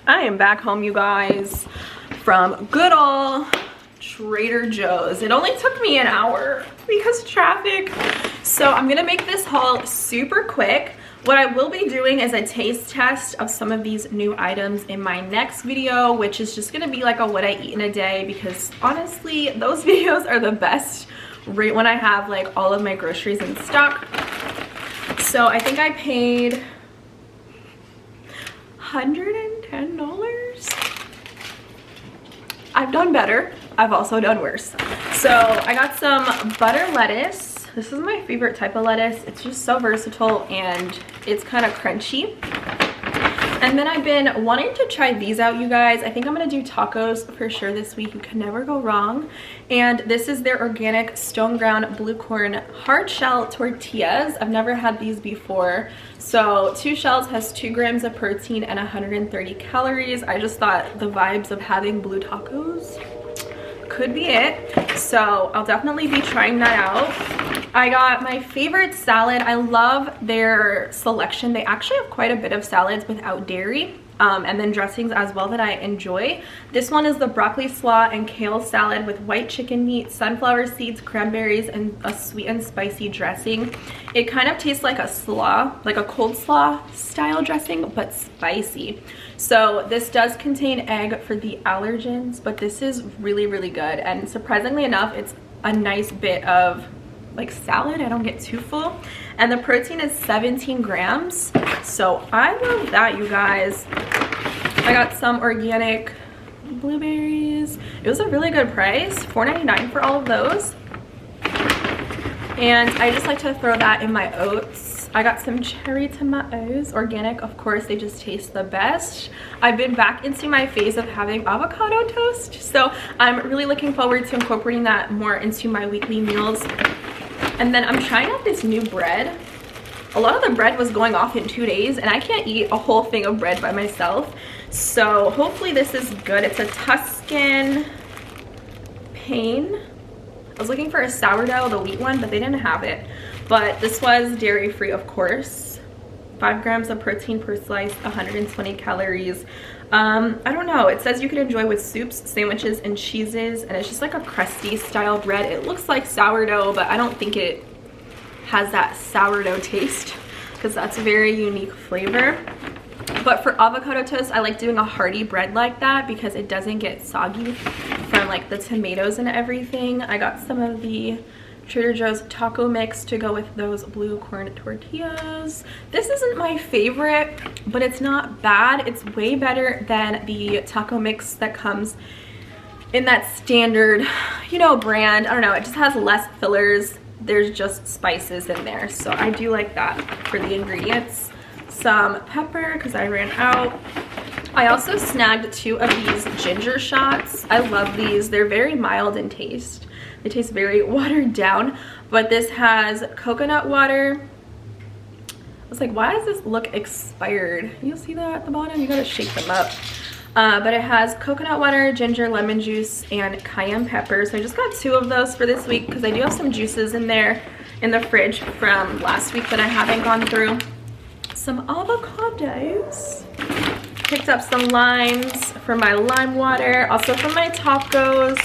I am back home, you guys, from good old Trader Joe's. It only took me an hour because of traffic. So I'm gonna make this haul super quick. What I will be doing is a taste test of some of these new items in my next video, which is just gonna be like a what I eat in a day, because honestly, those videos are the best right when I have like all of my groceries in stock. So I think I paid $110. I've done better. I've also done worse. So I got some butter lettuce. This is my favorite type of lettuce. It's just so versatile and it's kind of crunchy. And then I've been wanting to try these out, you guys. I think I'm gonna do tacos for sure this week. You can never go wrong. And this is their organic stone ground blue corn hard shell tortillas. I've never had these before. So 2 shells has 2 grams of protein and 130 calories. I just thought the vibes of having blue tacos could be it. So I'll definitely be trying that out. I got my favorite salad. I love their selection. They actually have quite a bit of salads without dairy, and then dressings as well that I enjoy. This one is the broccoli slaw and kale salad with white chicken meat, sunflower seeds, cranberries, and a sweet and spicy dressing. It kind of tastes like a slaw, like a cold slaw style dressing, but spicy. So this does contain egg for the allergens, but this is really, really good. And surprisingly enough, it's a nice bit of like salad. I don't get too full. And the protein is 17 grams. So I love that, you guys. I got some organic blueberries. It was a really good price, $4.99 for all of those. And I just like to throw that in my oats. I got some cherry tomatoes, organic, of course, they just taste the best. I've been back into my phase of having avocado toast, so I'm really looking forward to incorporating that more into my weekly meals. And then I'm trying out this new bread. A lot of the bread was going off in 2 days, and I can't eat a whole thing of bread by myself. So hopefully this is good. It's a Tuscan Pain. I was looking for a sourdough, the wheat one, but they didn't have it. But this was dairy-free, of course. 5 grams of protein per slice, 120 calories. I don't know, it says you can enjoy with soups, sandwiches, and cheeses, and it's just like a crusty style bread. It looks like sourdough, but I don't think it has that sourdough taste, because that's a very unique flavor. But for avocado toast, I like doing a hearty bread like that because it doesn't get soggy from like the tomatoes and everything. I got some of the Trader Joe's taco mix to go with those blue corn tortillas. This isn't my favorite, but it's not bad. It's way better than the taco mix that comes in that standard, you know, brand. I don't know, it just has less fillers. There's just spices in there, so I do like that for the ingredients. Some pepper because I ran out. I also snagged 2 of these ginger shots. I love these. They're very mild in taste. They taste very watered down, but this has coconut water. I was like, why does this look expired? You'll see that at the bottom. You gotta shake them up. But it has coconut water, ginger, lemon juice, and cayenne pepper. So I just got 2 of those for this week because I do have some juices in there in the fridge from last week that I haven't gone through. Some avocados. Picked up some limes for my lime water, also for my tacos.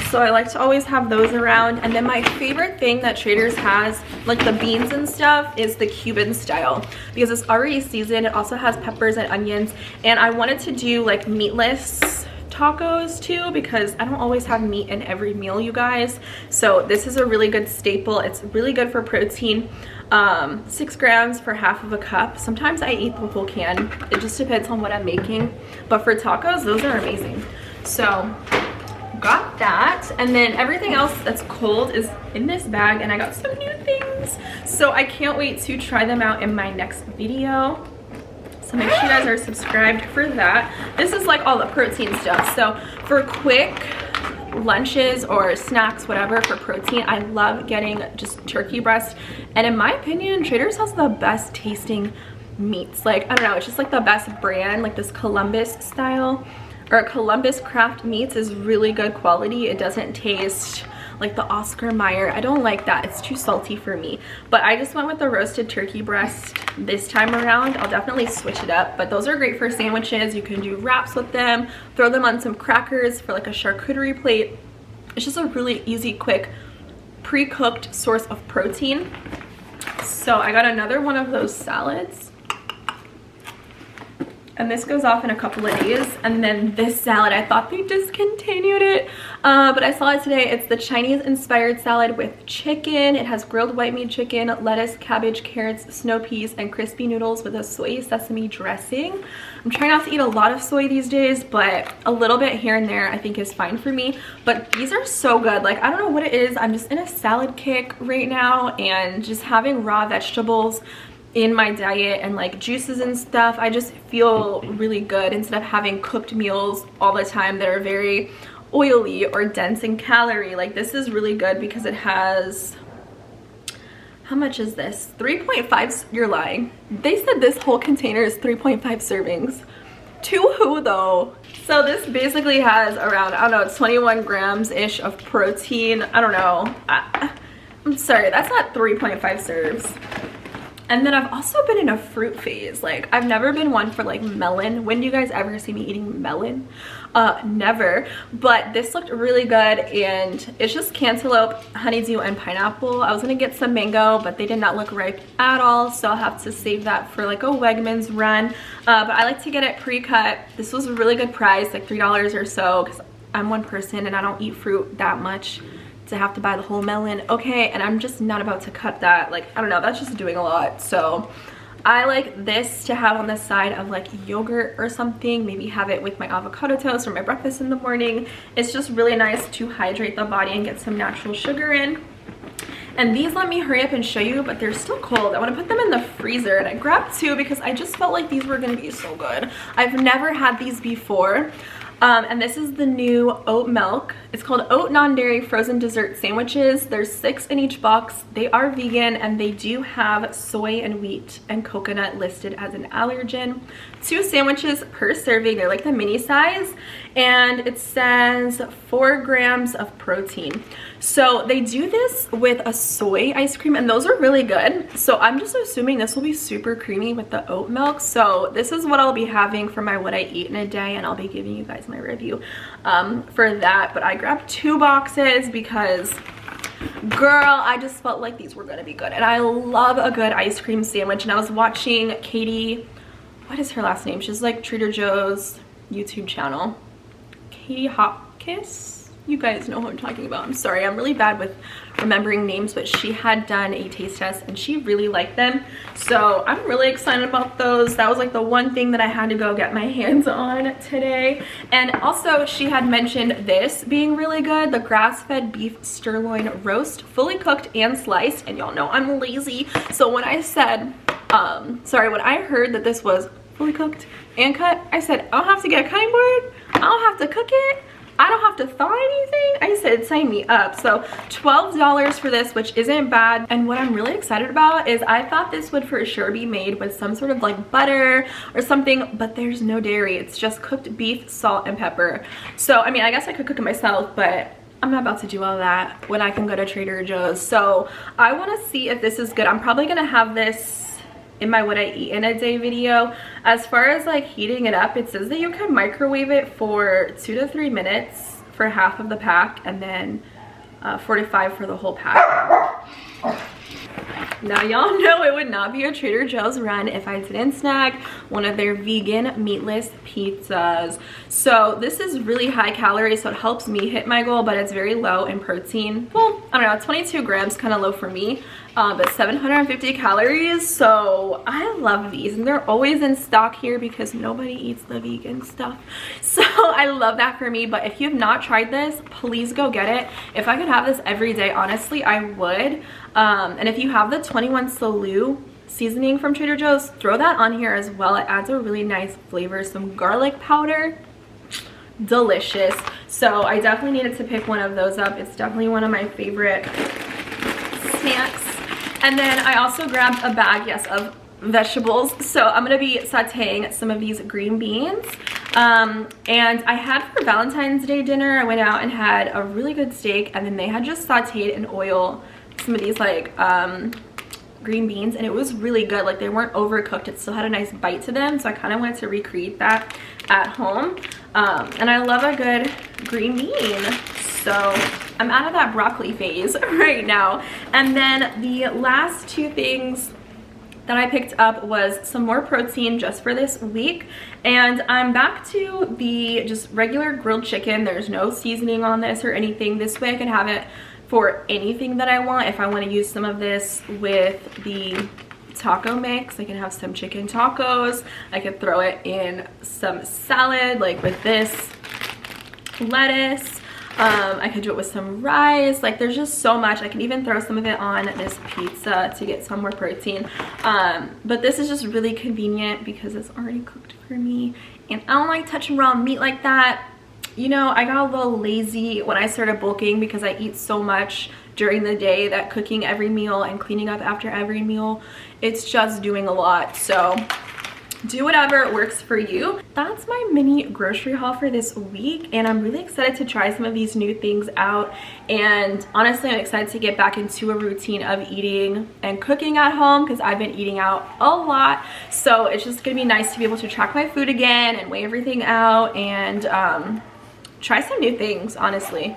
So I like to always have those around. And then my favorite thing that Trader's has, like the beans and stuff, is the Cuban style, because it's already seasoned. It also has peppers and onions. And I wanted to do like meatless tacos too, because I don't always have meat in every meal, you guys. So this is a really good staple. It's really good for protein. 6 grams for half of a cup. Sometimes I eat the whole can. It just depends on what I'm making. But for tacos, those are amazing. So got that, and then everything else that's cold is in this bag, and I got some new things, so I can't wait to try them out in my next video. So make sure you guys are subscribed for that. This is like all the protein stuff. So for quick lunches or snacks, whatever, for protein, I love getting just turkey breast, and in my opinion, Trader's has the best tasting meats. Like, I don't know, it's just like the best brand. Like this Columbus style or Columbus Craft Meats is really good quality. It doesn't taste like the Oscar Mayer. I don't like that, it's too salty for me. But I just went with the roasted turkey breast this time around. I'll definitely switch it up, but those are great for sandwiches. You can do wraps with them, throw them on some crackers for like a charcuterie plate. It's just a really easy, quick, pre-cooked source of protein. So I got another one of those salads. And this goes off in a couple of days. And then this salad, I thought they discontinued it, but I saw it today. It's the Chinese inspired salad with chicken. It has grilled white meat chicken, lettuce, cabbage, carrots, snow peas, and crispy noodles with a soy sesame dressing. I'm trying not to eat a lot of soy these days, but a little bit here and there I think is fine for me. But these are so good. Like, I don't know what it is, I'm just in a salad kick right now, and just having raw vegetables in my diet and like juices and stuff, I just feel really good instead of having cooked meals all the time that are very oily or dense in calorie. Like, this is really good because it has, how much is this? 3.5, you're lying. They said this whole container is 3.5 servings. To who though? So this basically has around, I don't know, 21 grams ish of protein. I don't know. I'm sorry, that's not 3.5 serves. And then I've also been in a fruit phase. Like, I've never been one for like melon. When do you guys ever see me eating melon? Never. But this looked really good, and it's just cantaloupe, honeydew, and pineapple. I was gonna get some mango, but they did not look ripe at all, so I'll have to save that for like a Wegmans run. But I like to get it pre-cut. This was a really good price, like $3 or so, because I'm one person and I don't eat fruit that much to have to buy the whole melon. Okay, and I'm just not about to cut that. Like, I don't know, that's just doing a lot. So I like this to have on the side of like yogurt or something. Maybe have it with my avocado toast or my breakfast in the morning. It's just really nice to hydrate the body and get some natural sugar in. And these, let me hurry up and show you, but they're still cold. I want to put them in the freezer, and I grabbed two because I just felt like these were going to be so good. I've never had these before. And this is the new oat milk. It's called oat non-dairy frozen dessert sandwiches. There's 6 in each box. They are vegan, and they do have soy and wheat and coconut listed as an allergen. 2 sandwiches per serving. They're like the mini size, and it says 4 grams of protein. So they do this with a soy ice cream, and those are really good. So I'm just assuming this will be super creamy with the oat milk. So this is what I'll be having for my what I eat in a day, and I'll be giving you guys my review for that. But I grabbed 2 boxes because, girl, I just felt like these were gonna be good, and I love a good ice cream sandwich. And I was watching Katie, what is her last name? She's like Trader Joe's YouTube channel, Katie Hopkiss. You guys know who I'm talking about. I'm sorry, I'm really bad with remembering names, but she had done a taste test and she really liked them. So I'm really excited about those. That was like the one thing that I had to go get my hands on today. And also she had mentioned this being really good, the grass-fed beef sirloin roast, fully cooked and sliced. And y'all know I'm lazy. So when I said, when I heard that this was fully cooked and cut, I said, I don't have to get a cutting board. I don't have to cook it. I don't have to thaw anything. I said, sign me up. So $12 for this, which isn't bad. And what I'm really excited about is I thought this would for sure be made with some sort of like butter or something, but there's no dairy. It's just cooked beef, salt, and pepper. So, I mean, I guess I could cook it myself, but I'm not about to do all that when I can go to Trader Joe's. So I want to see if this is good. I'm probably going to have this in my what I eat in a day video. As far as like heating it up, it says that you can microwave it for 2 to 3 minutes for half of the pack, and then 4 to 5 for the whole pack. Now y'all know it would not be a Trader Joe's run if I didn't snag one of their vegan meatless pizzas. So this is really high calorie, so it helps me hit my goal, but it's very low in protein. Well, I don't know, 22 grams, kind of low for me, but 750 calories. So I love these, and they're always in stock here because nobody eats the vegan stuff. So I love that for me. But if you have not tried this, please go get it. If I could have this every day, honestly, I would. And if you have the 21 Salud seasoning from Trader Joe's, throw that on here as well. It adds a really nice flavor. Some garlic powder, delicious. So I definitely needed to pick one of those up. It's definitely one of my favorite snacks. And then I also grabbed a bag, yes, of vegetables. So I'm gonna be sauteing some of these green beans. And I had for Valentine's Day dinner, I went out and had a really good steak, and then they had just sauteed in oil some of these like green beans, and it was really good. Like, they weren't overcooked, it still had a nice bite to them, so I kind of wanted to recreate that at home. And I love a good green bean, so I'm out of that broccoli phase right now. And then the last two things that I picked up was some more protein just for this week, and I'm back to the just regular grilled chicken. There's no seasoning on this or anything. This way I can have it for anything that I want. If I want to use some of this with the taco mix, I can have some chicken tacos. I could throw it in some salad, like with this lettuce. I could do it with some rice. Like, there's just so much. I can even throw some of it on this pizza to get some more protein. But this is just really convenient because it's already cooked for me, and I don't like touching raw meat like that. You know, I got a little lazy when I started bulking because I eat so much during the day that cooking every meal and cleaning up after every meal, it's just doing a lot. So do whatever works for you. That's my mini grocery haul for this week, and I'm really excited to try some of these new things out. And honestly, I'm excited to get back into a routine of eating and cooking at home because I've been eating out a lot. So it's just gonna be nice to be able to track my food again and weigh everything out, and try some new things, honestly,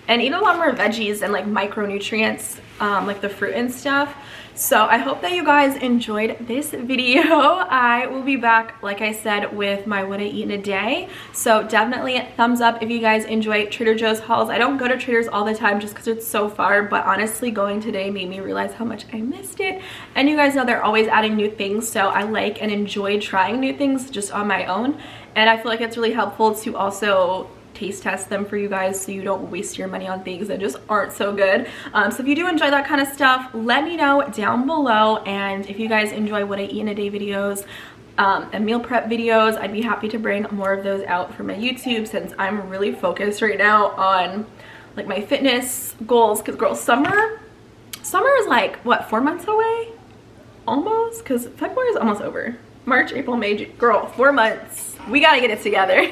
and eat a lot more veggies and like micronutrients, like the fruit and stuff. So I hope that you guys enjoyed this video. I will be back, like I said, with my what I eat in a day. So definitely thumbs up if you guys enjoy Trader Joe's hauls. I don't go to Trader's all the time just because it's so far, but honestly, going today made me realize how much I missed it. And you guys know they're always adding new things, so I like and enjoy trying new things just on my own. And I feel like it's really helpful to also taste test them for you guys so you don't waste your money on things that just aren't so good. So if you do enjoy that kind of stuff, let me know down below. And if you guys enjoy what I eat in a day videos and meal prep videos, I'd be happy to bring more of those out for my YouTube, since I'm really focused right now on like my fitness goals. Because girl, summer is like what, 4 months away almost, because February is almost over. March, April, May, June. Girl, 4 months. We gotta get it together.